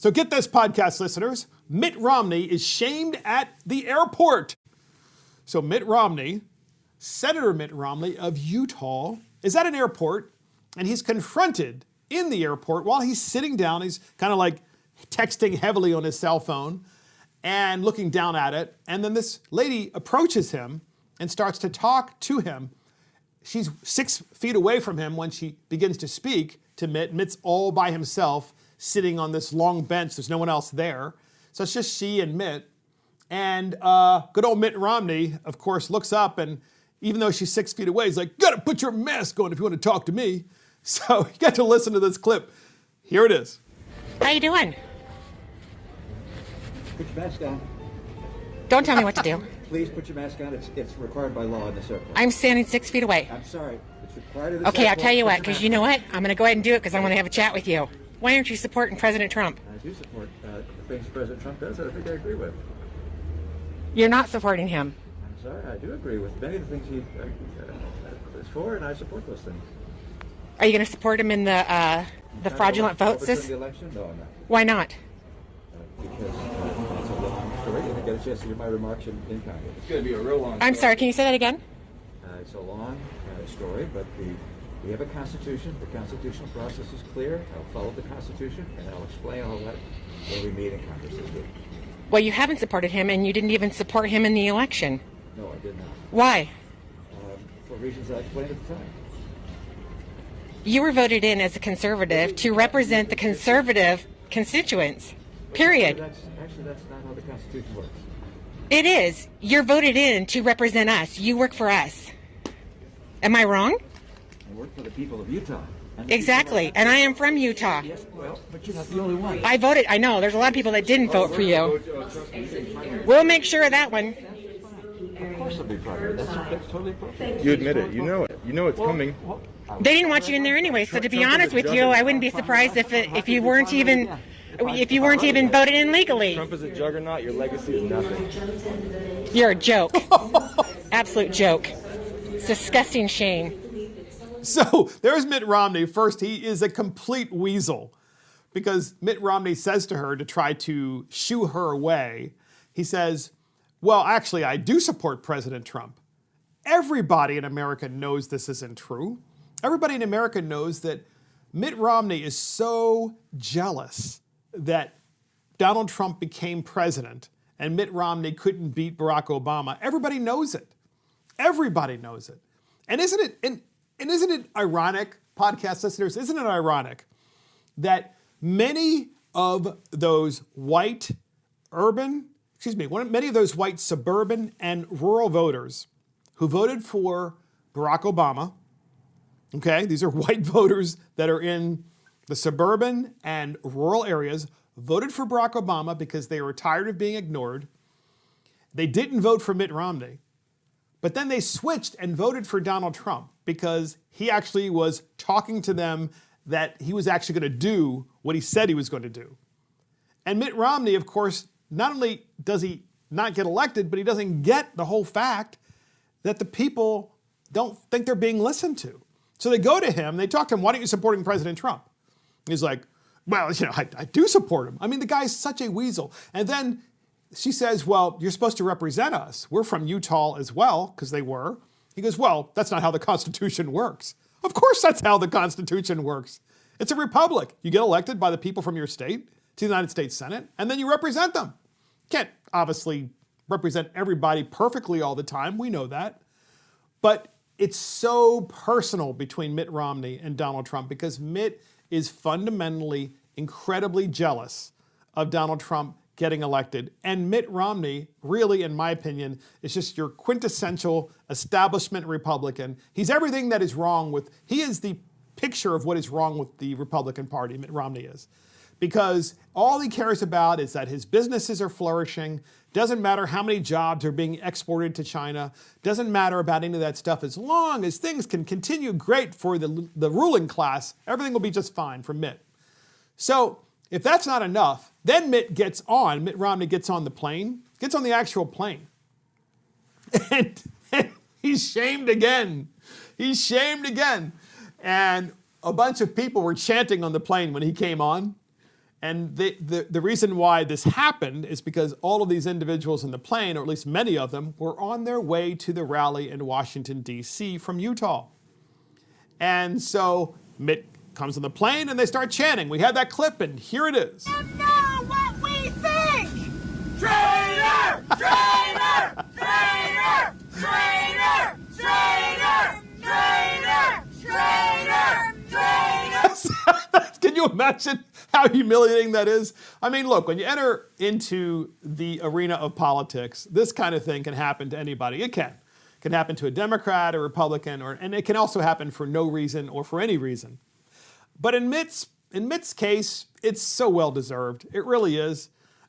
So get this, podcast listeners. Mitt Romney is shamed at the airport. So Mitt Romney, Senator Mitt Romney of Utah, is at an airport, and he's confronted in the airport while he's sitting down. He's kind of like texting heavily on his cell phone and looking down at it. And then this lady approaches him and starts to talk to him. She's 6 feet away from him when she begins to speak to Mitt. Mitt's all by himself, sitting on this long bench. There's no one else there. So it's just she and Mitt. And good old Mitt Romney, of course, looks up, and even though she's 6 feet away, he's like, gotta put your mask on if you want to talk to me. So you got to listen to this clip. Here it is. How you doing? Put your mask on. Don't tell me what to do. Please put your mask on. It's required by law in this airport. I'm standing 6 feet away. I'm sorry. It's required in this Okay, I'll airport. tell you what, because you know what? I'm going to go ahead and do it because I want to have a chat with you. Why aren't you supporting President Trump? I do support the things President Trump does that I think I agree with. You're not supporting him. I'm sorry. I do agree with many of the things he is for, and I support those things. Are you going to support him in the fraudulent votes? Overturn the election? No, I'm not. Why not? Because it's a long story. You didn't get a chance to hear my remarks in Congress. It's going to be a real long I'm sorry, can you say that again? It's a long story, but we have a Constitution. The constitutional process is clear. I'll follow the Constitution, and I'll explain all that when we meet in Congress this week. Well, you haven't supported him, and you didn't even support him in the election. No, I did not. Why? For reasons I explained at the time. You were voted in as a conservative to represent the conservative constituents. Period. Actually, that's not how the Constitution works. It is. You're voted in to represent us. You work for us. Am I wrong? I work for the people of Utah. Exactly. And I am from Utah. Yes, well, but you're not the only one. I voted. I know. There's a lot of people that didn't vote for you. We'll make sure of that one. Of course it'll be private. That's totally appropriate. You admit it. You know it. You know it's coming. They didn't want you in there anyway. So to be honest with you, I wouldn't be surprised if you weren't even voted in legally. Trump is a juggernaut. Your legacy is nothing. You're a joke. Absolute joke. It's disgusting shame. So there's Mitt Romney. First, he is a complete weasel because Mitt Romney says to her to try to shoo her away. He says, well, actually, I do support President Trump. Everybody in America knows this isn't true. Everybody in America knows that Mitt Romney is so jealous that Donald Trump became president and Mitt Romney couldn't beat Barack Obama. Everybody knows it. Everybody knows it. And isn't it ironic, podcast listeners, isn't it ironic that many of those many of those white suburban and rural voters who voted for Barack Obama, okay, these are white voters that are in the suburban and rural areas, voted for Barack Obama because they were tired of being ignored. They didn't vote for Mitt Romney, but then they switched and voted for Donald Trump because he actually was talking to them that he was actually going to do what he said he was going to do. And Mitt Romney, of course, not only does he not get elected, but he doesn't get the whole fact that the people don't think they're being listened to. So they go to him, they talk to him, why aren't you supporting President Trump? He's like, well, I do support him. I mean, the guy's such a weasel. And then she says, well, you're supposed to represent us. We're from Utah as well, because they were. He goes, well, that's not how the Constitution works. Of course that's how the Constitution works. It's a republic. You get elected by the people from your state to the United States Senate, and then you represent them. Can't obviously represent everybody perfectly all the time. We know that. But it's so personal between Mitt Romney and Donald Trump because Mitt is fundamentally incredibly jealous of Donald Trump getting elected. And Mitt Romney, really, in my opinion, is just your quintessential establishment Republican. He's everything that is wrong with, he is the picture of what is wrong with the Republican Party, Mitt Romney is. Because all he cares about is that his businesses are flourishing. Doesn't matter how many jobs are being exported to China. Doesn't matter about any of that stuff. As long as things can continue great for the ruling class, everything will be just fine for Mitt. So if that's not enough, then Mitt Romney gets on the plane, gets on the actual plane. And he's shamed again. He's shamed again. And a bunch of people were chanting on the plane when he came on. And the reason why this happened is because all of these individuals in the plane, or at least many of them, were on their way to the rally in Washington, D.C. from Utah. And so Mitt comes on the plane and they start chanting. We had that clip and here it is. You know what we think! Traitor! Traitor! Traitor! Traitor! Traitor! Traitor! Traitor! Traitor! Can you imagine how humiliating that is? I mean, look, when you enter into the arena of politics, this kind of thing can happen to anybody. It can. It can happen to a Democrat, a Republican, and it can also happen for no reason or for any reason. But in Mitt's case, it's so well-deserved. It really is.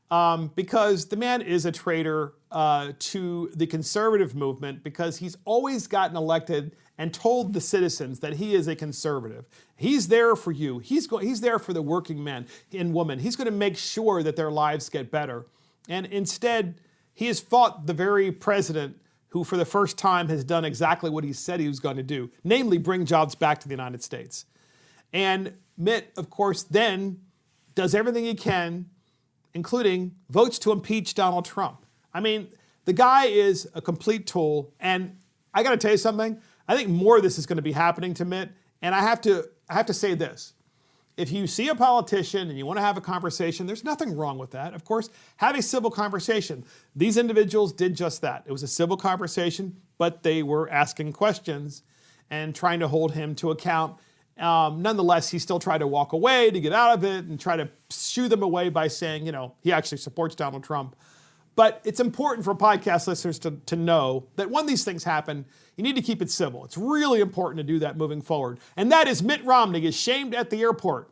Because the man is a traitor to the conservative movement because he's always gotten elected and told the citizens that he is a conservative. He's there for you. He's there for the working man and woman. He's going to make sure that their lives get better. And instead, he has fought the very president who for the first time has done exactly what he said he was going to do, namely bring jobs back to the United States. And Mitt, of course, then does everything he can, including votes to impeach Donald Trump. I mean, the guy is a complete tool. And I got to tell you something. I think more of this is going to be happening to Mitt. And I have to say this. If you see a politician and you want to have a conversation, there's nothing wrong with that. Of course, have a civil conversation. These individuals did just that. It was a civil conversation, but they were asking questions and trying to hold him to account. Nonetheless, he still tried to walk away to get out of it and try to shoo them away by saying, he actually supports Donald Trump. But it's important for podcast listeners to know that when these things happen, you need to keep it civil. It's really important to do that moving forward. And that is Mitt Romney is shamed at the airport.